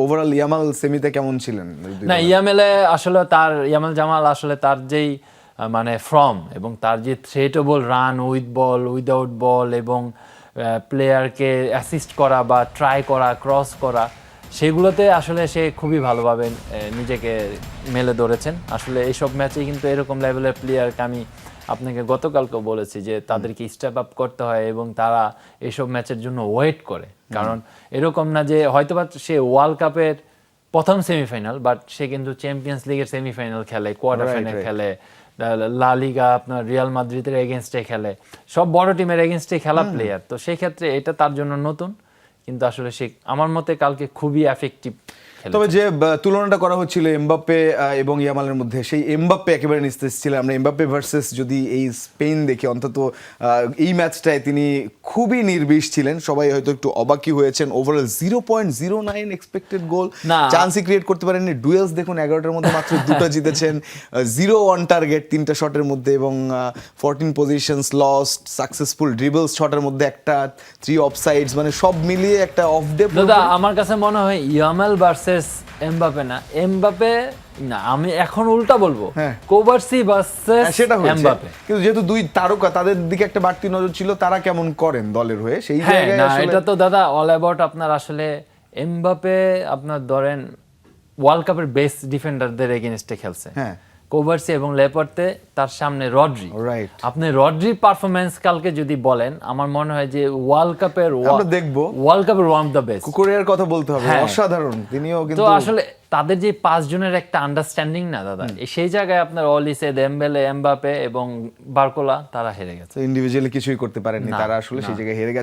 Overall Yamal সেমিতে কেমন ছিলেন? না, ইয়ামাল জামাল আসলে তার যেই মানে ফর্ম এবং তার যে থ্রেটেবল রান উইথ বল উইদাউট বল এবং প্লেয়ারকে অ্যাসিস্ট করা বা ট্রাই করা ক্রস করা, সেগুলোতে আসলে সে খুবই ভালোভাবে নিজেকে মেলে ধরেছেন। আসলে এইসব ম্যাচে কিন্তু এরকম লেভেলের প্লেয়ারকে আমি আপনাকে গতকালকে বলেছি যে তাদেরকে স্টেপ আপ করতে হয় এবং তারা এইসব ম্যাচের জন্য ওয়েট করে। কারণ এরকম না যে হয়তোবা সে ওয়ার্ল্ড কাপের প্রথম সেমিফাইনাল, বাট সে কিন্তু চ্যাম্পিয়ন্স লিগের সেমিফাইনাল খেলে, কোয়ার্টার ফাইনাল খেলে, লা লিগা আপনার রিয়াল মাদ্রিদের এগেনস্টে খেলে, সব বড় টিমের এগেনস্টে খেলা প্লেয়ার। তো সেই ক্ষেত্রে এটা তার জন্য নতুন, কিন্তু আসলে সে আমার মতে কালকে খুবই এফেক্টিভ। তবে যে তুলনাটা করা হচ্ছিল এমবাপ্পে এবং ইয়ামালের মধ্যে, সেই এমবাপ্পে একেবারে নিস্তেজ ছিলেন। আমরা এমবাপ্পে ভার্সেস যদি এই স্পেন দেখি, অন্তত এই ম্যাচটায় তিনি খুবই নির্বিষ ছিলেন। সবাই হয়তো একটু অবাকই হয়েছেন। ওভারঅল 0.09 এক্সপেক্টেড গোল, চান্সই ক্রিয়েট করতে পারেননি। ডুয়েলস দেখুন 11টার মধ্যে মাত্র 2টা জিতেছেন, 0 অন টার্গেট 3টা শটের মধ্যে এবং 14 পজিশনস লস্ট, সাকসেসফুল ড্রিবলস 6টার মধ্যে একটা, 3 অফসাইডস, মানে সব মিলিয়ে একটা অফ ডে। দাদা আমার কাছে মনে হয় ইয়ামাল ভার্সেস এমবাপ্পে না, এমবাপ্পে না, আমি এখন উল্টা বলবো, কোভার্সি ভার্সেস এমবাপ্পে। কিন্তু যেহেতু দুই তারকা, তাদের দিকে একটা বাড়তি নজর ছিল, তারা কেমন করেন দলের হয়ে সেই জায়গায়। না, এটা তো দাদা অল অ্যাবাউট আপনার আসলে এমবাপ্পে আপনার ধরেন ওয়ার্ল্ড কাপের বেস্ট ডিফেন্ডারদের এগেইনস্টে খেলছে। কোভার্সি এবং লেপার্তে, তার সামনে রড্রি। আপনি রড্রির পারফরম্যান্স কালকে যদি বলেন, আমার মনে হয় যে ওয়ার্ল্ড কাপের ওয়ান অফ দ্য বেস্ট। কুকুরের কথা বলতে হবে, অসাধারণ তিনিও। কিন্তু তো আসলে তাদের যে 5 জনের একটা আন্ডারস্ট্যান্ডিং না দাদা, সেই জায়গায় আপনার অলিসে, দেমবেলে, এমবাপ্পে এবং বার্কোলা তারা হেরে গেছে। ইন্ডিভিজুয়ালি কিছুই করতে পারেননি তারা, আসলে সেই জায়গায় হেরে গেছে।